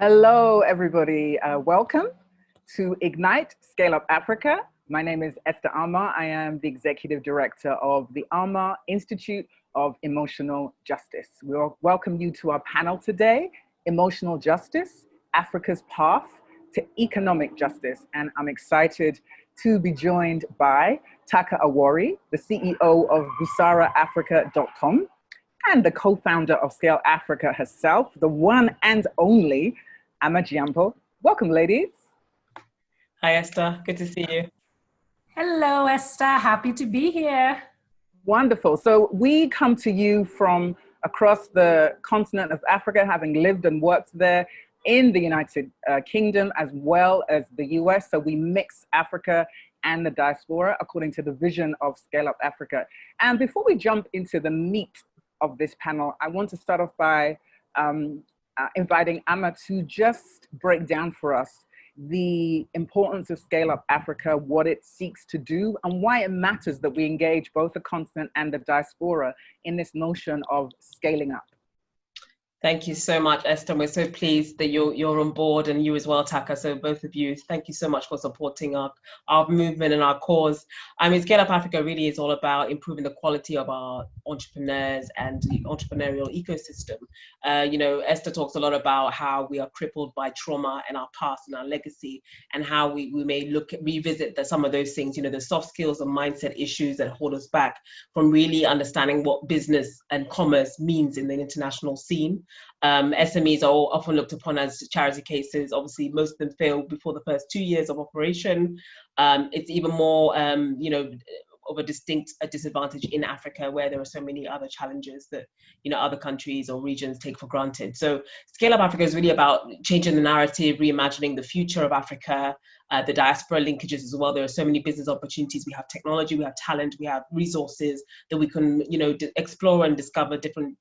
Hello, everybody. Welcome to Ignite ScaleUp Africa. My name is Esther Armah. I am the Executive Director of the Armah Institute of Emotional Justice. We welcome you to our panel today, Emotional Justice, Africa's Path to Economic Justice. And I'm excited to be joined by Taaka Awori, the CEO of BusaraAfrica.com and the co-founder of Scale Africa herself, the one and only Armah. Welcome, ladies. Hi, Esther. Good to see you. Hello, Esther. Happy to be here. Wonderful. So we come to you from across the continent of Africa, having lived and worked there in the United Kingdom as well as the US. So we mix Africa and the diaspora according to the vision of Scale Up Africa. And before we jump into the meat of this panel, I want to start off by inviting Armah to just break down for us the importance of Scale Up Africa, what it seeks to do, and why it matters that we engage both the continent and the diaspora in this notion of scaling up. Thank you so much, Esther. We're so pleased that you're on board, and you as well, Taaka. So both of you, thank you so much for supporting our movement and our cause. I mean, Scale Up Africa really is all about improving the quality of our entrepreneurs and the entrepreneurial ecosystem. Esther talks a lot about how we are crippled by trauma and our past and our legacy, and how we may revisit some of those things, the soft skills and mindset issues that hold us back from really understanding what business and commerce means in the international scene. SMEs are often looked upon as charity cases. Obviously, most of them fail before the first 2 years of operation. It's even more, of a disadvantage in Africa, where there are so many other challenges that other countries or regions take for granted. So Scale Up Africa is really about changing the narrative, reimagining the future of Africa, the diaspora linkages as well. There are so many business opportunities. We have technology, we have talent, we have resources that we can explore and discover different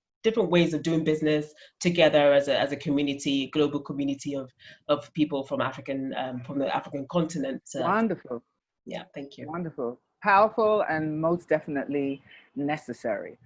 ways of doing business together as a community, global community of people from the African continent. Wonderful. Yeah, thank you. Wonderful. Powerful and most definitely necessary.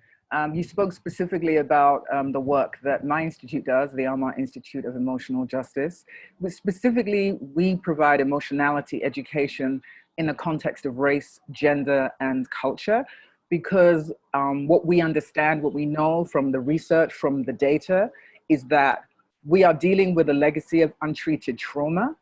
You spoke specifically about the work that my institute does, the Armah Institute of Emotional Justice. Specifically, we provide emotionality education in the context of race, gender, and culture, because what we understand, what we know from the research, from the data, is that we are dealing with a legacy of untreated trauma,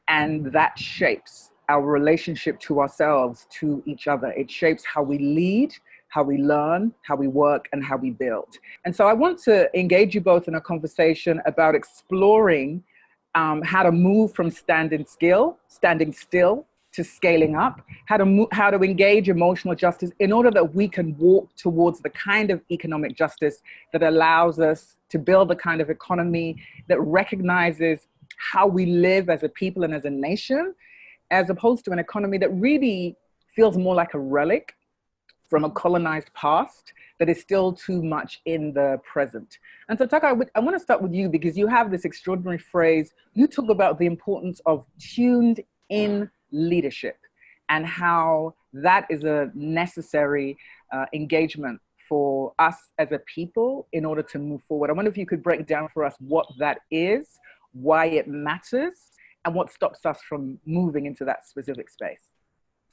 and that shapes our relationship to ourselves, to each other. It shapes how we lead, how we learn, how we work, and how we build. And so I want to engage you both in a conversation about exploring how to move from standing still, to scaling up, how to engage emotional justice in order that we can walk towards the kind of economic justice that allows us to build the kind of economy that recognizes how we live as a people and as a nation, as opposed to an economy that really feels more like a relic from a colonized past that is still too much in the present. And so Taaka, I want to start with you, because you have this extraordinary phrase. You talk about the importance of tuned in leadership and how that is a necessary engagement for us as a people in order to move forward. I wonder if you could break down for us what that is, why it matters, and what stops us from moving into that specific space.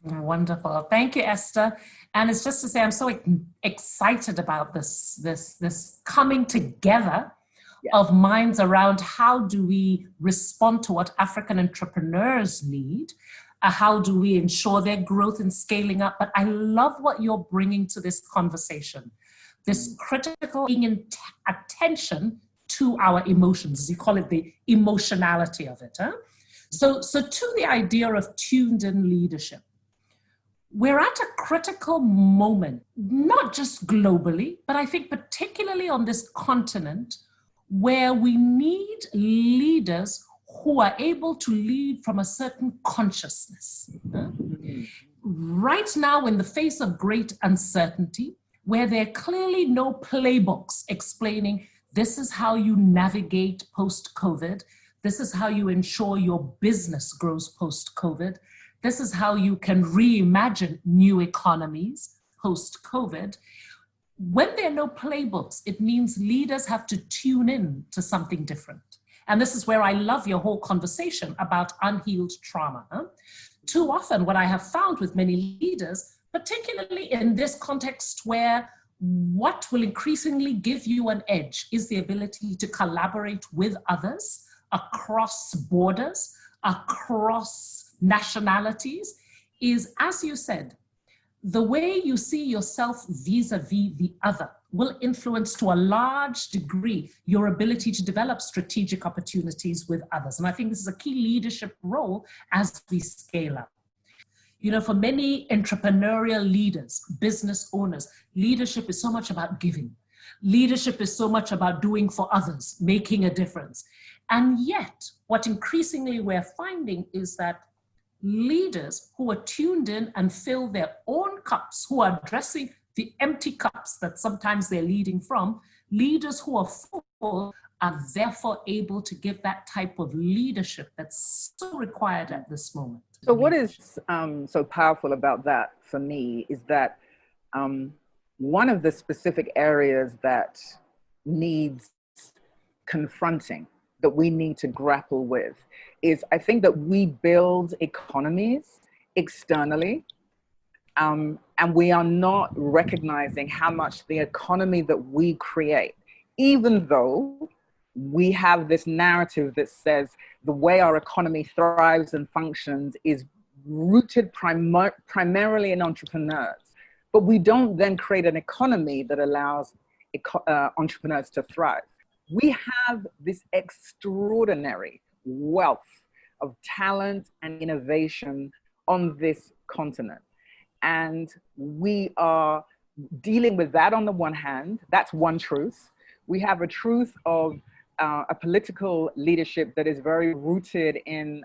Wonderful. Thank you, Esther. And it's just to say, I'm so excited about this coming together of minds around how do we respond to what African entrepreneurs need, how do we ensure their growth and scaling up. But I love what you're bringing to this conversation, this critical attention to our emotions, as you call it, the emotionality of it. So to the idea of tuned in leadership, we're at a critical moment, not just globally, but I think particularly on this continent, where we need leaders who are able to lead from a certain consciousness. Right now, in the face of great uncertainty, where there are clearly no playbooks explaining this is how you navigate post-COVID, this is how you ensure your business grows post-COVID, this is how you can reimagine new economies post-COVID. When there are no playbooks, it means leaders have to tune in to something different. And this is where I love your whole conversation about unhealed trauma. Too often what I have found with many leaders, particularly in this context where what will increasingly give you an edge is the ability to collaborate with others across borders, across nationalities, is, as you said, the way you see yourself vis-a-vis the other will influence to a large degree your ability to develop strategic opportunities with others. And I think this is a key leadership role as we scale up. You know, for many entrepreneurial leaders, business owners, leadership is so much about giving. Leadership is so much about doing for others, making a difference. And yet, what increasingly we're finding is that leaders who are tuned in and fill their own cups, who are addressing the empty cups that sometimes they're leading from, leaders who are full are therefore able to give that type of leadership that's so required at this moment. So what is so powerful about that for me is that one of the specific areas that needs confronting, that we need to grapple with, is I think that we build economies externally, and we are not recognizing how much the economy that we create, even though we have this narrative that says the way our economy thrives and functions is rooted primarily in entrepreneurs. But we don't then create an economy that allows entrepreneurs to thrive. We have this extraordinary wealth of talent and innovation on this continent. And we are dealing with that on the one hand. That's one truth. We have a truth of a political leadership that is very rooted in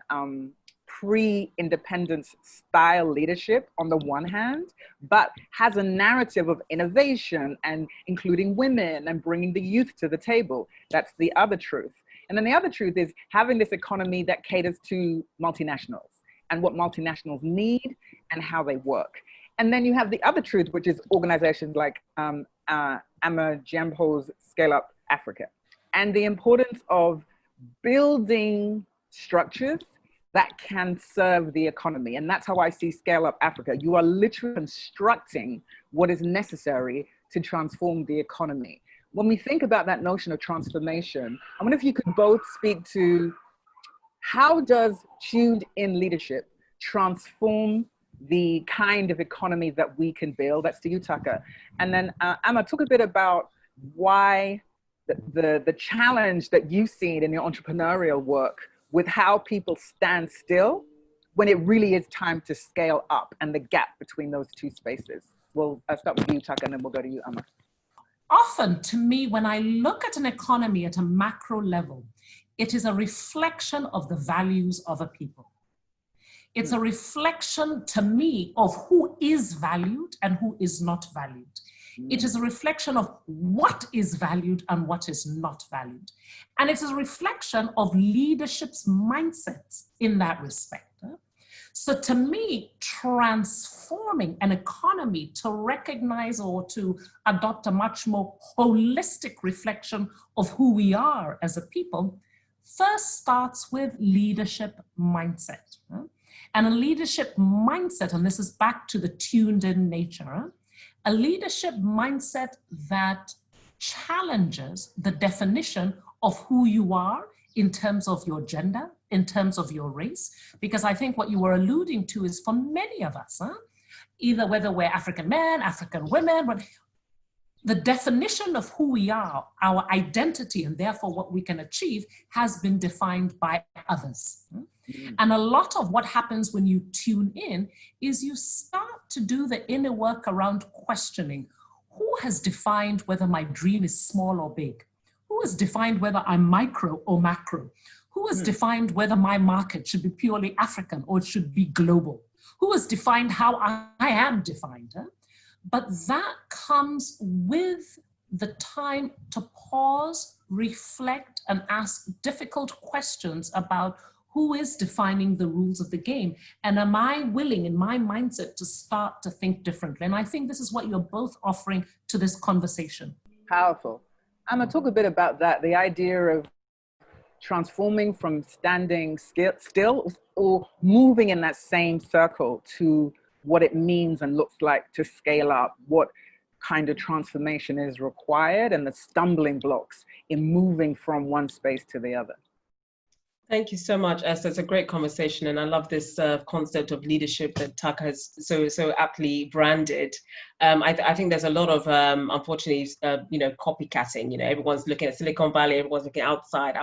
pre-independence style leadership on the one hand, but has a narrative of innovation and including women and bringing the youth to the table. That's the other truth. And then the other truth is having this economy that caters to multinationals and what multinationals need and how they work. And then you have the other truth, which is organizations like Armah Jiampo's ScaleUp Africa, and the importance of building structures that can serve the economy. And that's how I see ScaleUp Africa. You are literally constructing what is necessary to transform the economy. When we think about that notion of transformation, I wonder if you could both speak to how does tuned in leadership transform the kind of economy that we can build? That's to you, Taaka. And then Armah, talk a bit about why the challenge that you've seen in your entrepreneurial work with how people stand still when it really is time to scale up, and the gap between those two spaces. We'll start with you, Taaka, and then we'll go to you, Armah. Often, to me, when I look at an economy at a macro level, it is a reflection of the values of a people. It's a reflection, to me, of who is valued and who is not valued. It is a reflection of what is valued and what is not valued. And it is a reflection of leadership's mindsets in that respect. So to me, transforming an economy to recognize or to adopt a much more holistic reflection of who we are as a people first starts with leadership mindset. And a leadership mindset, and this is back to the tuned in nature, a leadership mindset that challenges the definition of who you are in terms of your gender, in terms of your race, because I think what you were alluding to is for many of us, either whether we're African men, African women, but the definition of who we are, our identity, and therefore what we can achieve has been defined by others. And a lot of what happens when you tune in is you start to do the inner work around questioning who has defined whether my dream is small or big? Who has defined whether I'm micro or macro? Who has defined whether my market should be purely African or it should be global? Who has defined how I am defined? But that comes with the time to pause, reflect, and ask difficult questions about who is defining the rules of the game? And am I willing in my mindset to start to think differently? And I think this is what you're both offering to this conversation. Powerful. I'm gonna talk a bit about that, the idea of transforming from standing still or moving in that same circle to what it means and looks like to scale up, what kind of transformation is required, and the stumbling blocks in moving from one space to the other. Thank you so much, Esther. It's a great conversation, and I love this concept of leadership that Taaka has so aptly branded. I think there's a lot of, unfortunately, copycatting. Everyone's looking at Silicon Valley, everyone's looking outside,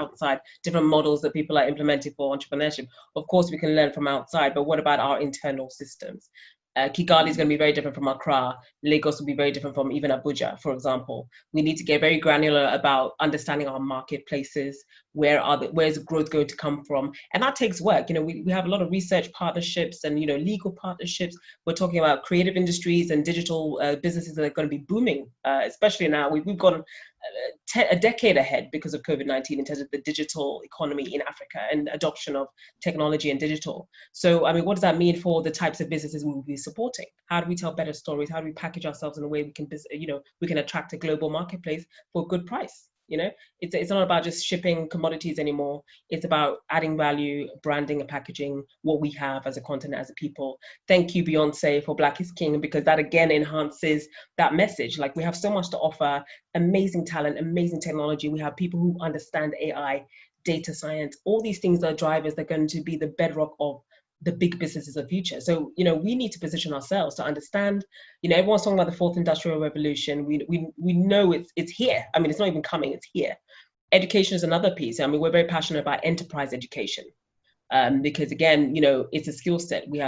different models that people are implementing for entrepreneurship. Of course, we can learn from outside, but what about our internal systems? Kigali is going to be very different from Accra. Lagos will be very different from even Abuja, for example. We need to get very granular about understanding our marketplaces. Where's growth going to come from? And that takes work. We have a lot of research partnerships and legal partnerships. We're talking about creative industries and digital businesses that are going to be booming, especially now. We've gone a decade ahead because of COVID-19 in terms of the digital economy in Africa and adoption of technology and digital. So, what does that mean for the types of businesses we will be supporting? How do we tell better stories? How do we package ourselves in a way we can attract a global marketplace for a good price? It's not about just shipping commodities anymore. It's about adding value, branding and packaging what we have as a continent, as a people. Thank you, Beyonce, for Black is King, because that again enhances that message. Like, we have so much to offer, amazing talent, amazing technology. We have people who understand AI, data science, all these things are drivers that are going to be the bedrock of the big businesses of the future. So, we need to position ourselves to understand, everyone's talking about the fourth industrial revolution. We know it's here. It's not even coming, it's here. Education is another piece. We're very passionate about enterprise education. Because again, it's a skill set. We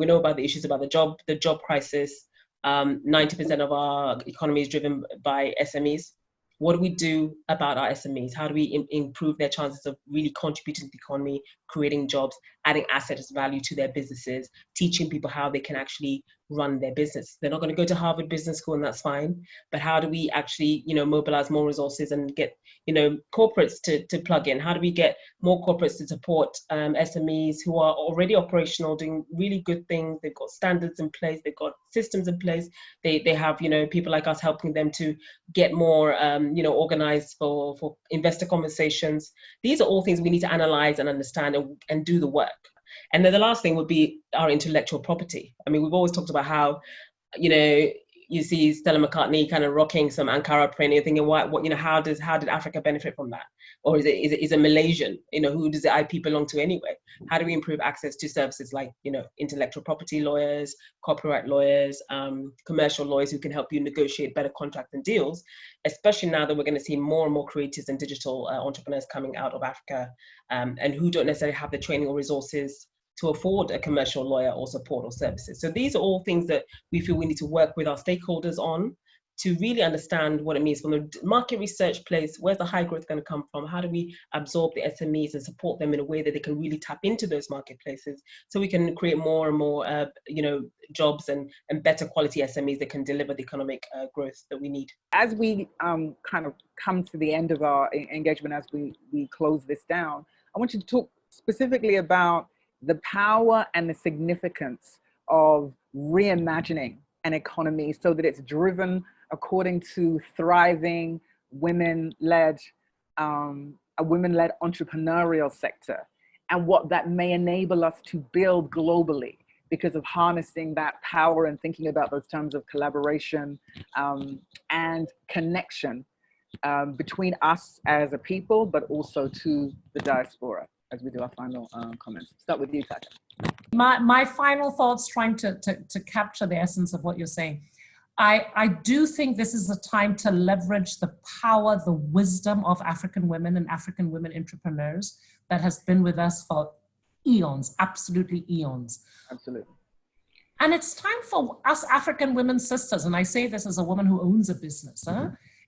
know about the issues about the job crisis. 90% of our economy is driven by SMEs. What do we do about our SMEs? How do we improve their chances of really contributing to the economy, creating jobs, adding assets value to their businesses, teaching people how they can actually run their business? They're not going to go to Harvard Business School, and that's fine. But how do we actually, mobilize more resources and get, corporates to plug in? How do we get more corporates to support SMEs who are already operational, doing really good things? They've got standards in place, they've got systems in place. They have, people like us helping them to get more, organized for investor conversations. These are all things we need to analyze and understand and do the work. And then the last thing would be our intellectual property. We've always talked about how, you see Stella McCartney kind of rocking some Ankara print. You're thinking, how did Africa benefit from that? Or is it Malaysian? Who does the IP belong to anyway? How do we improve access to services like, intellectual property lawyers, copyright lawyers, commercial lawyers who can help you negotiate better contracts and deals, especially now that we're going to see more and more creators and digital entrepreneurs coming out of Africa, and who don't necessarily have the training or resources to afford a commercial lawyer or support or services. So these are all things that we feel we need to work with our stakeholders on to really understand what it means from the market research place. Where's the high growth going to come from? How do we absorb the SMEs and support them in a way that they can really tap into those marketplaces, so we can create more and more, jobs and better quality SMEs that can deliver the economic growth that we need. As we kind of come to the end of our engagement, as we close this down, I want you to talk specifically about the power and the significance of reimagining an economy so that it's driven according to thriving women-led, a women-led entrepreneurial sector, and what that may enable us to build globally because of harnessing that power and thinking about those terms of collaboration and connection between us as a people, but also to the diaspora, as we do our final comments. Start with you, Taaka. My final thoughts, trying to capture the essence of what you're saying. I do think this is a time to leverage the power, the wisdom of African women and African women entrepreneurs that has been with us for eons, absolutely eons. Absolutely. And it's time for us African women sisters, and I say this as a woman who owns a business,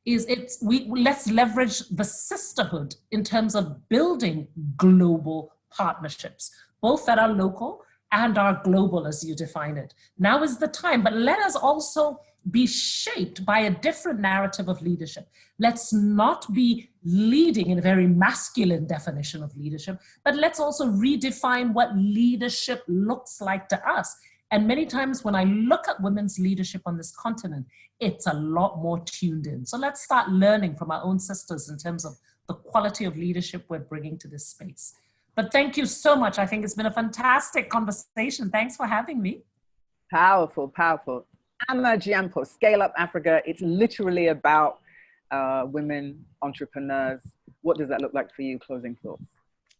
let's leverage the sisterhood in terms of building global partnerships, both that are local and are global as you define it. Now is the time, but let us also be shaped by a different narrative of leadership. Let's not be leading in a very masculine definition of leadership, but let's also redefine what leadership looks like to us. And many times when I look at women's leadership on this continent, it's a lot more tuned in. So let's start learning from our own sisters in terms of the quality of leadership we're bringing to this space. But thank you so much. I think it's been a fantastic conversation. Thanks for having me. Powerful, powerful. Armah Jiampo, Scale Up Africa. It's literally about women entrepreneurs. What does that look like for you? Closing thoughts.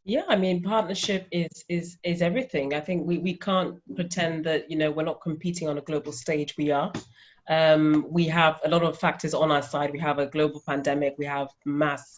Yeah, I mean, partnership is everything. I think we can't pretend that, you know, we're not competing on a global stage. We are. We have a lot of factors on our side. We have a global pandemic. We have mass,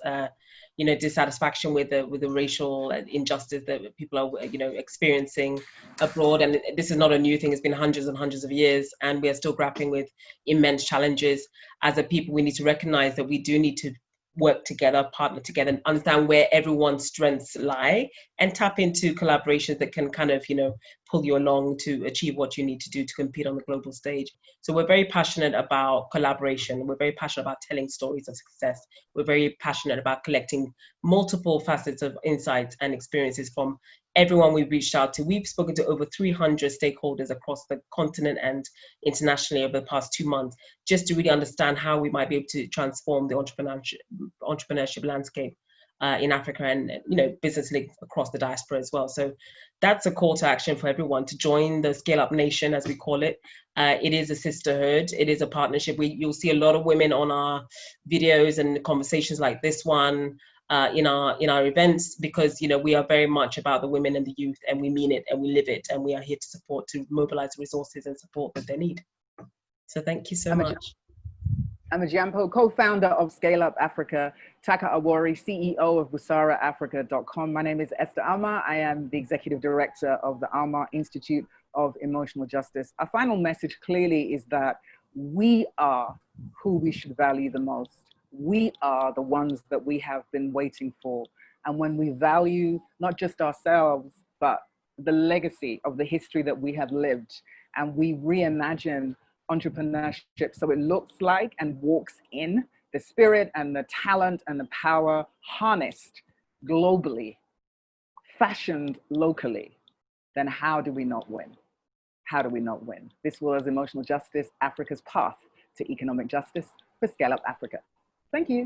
you know, dissatisfaction with the racial injustice that people are, you know, experiencing abroad. And this is not a new thing. It's been hundreds and hundreds of years, and we are still grappling with immense challenges. As a people, we need to recognize that we do need to work together, partner together, and understand where everyone's strengths lie, and tap into collaborations that can kind of, you know, pull you along to achieve what you need to do to compete on the global stage. So we're very passionate about collaboration. We're very passionate about telling stories of success. We're very passionate about collecting multiple facets of insights and experiences from everyone we've reached out to. We've spoken to over 300 stakeholders across the continent and internationally over the past 2 months, just to really understand how we might be able to transform the entrepreneurship landscape in Africa, and, you know, business links across the diaspora as well. So that's a call to action for everyone to join the Scale Up Nation, as we call it. It is a sisterhood. It is a partnership. You'll see a lot of women on our videos and conversations like this one, in our events, because, you know, we are very much about the women and the youth, and we mean it and we live it, and we are here to support, to mobilize resources and support that they need. So thank you so much. Armah Jiampo, co-founder of Scale Up Africa, Taaka Awori, CEO of busaraafrica.com. My name is Esther Armah. I am the executive director of the Armah Institute of Emotional Justice. Our final message clearly is that we are who we should value the most. We are the ones that we have been waiting for. And when we value not just ourselves, but the legacy of the history that we have lived, and we reimagine entrepreneurship so it looks like and walks in the spirit and the talent and the power harnessed globally, fashioned locally, then how do we not win? How do we not win? This was Emotional Justice, Africa's path to economic justice for Scale Up Africa. Thank you.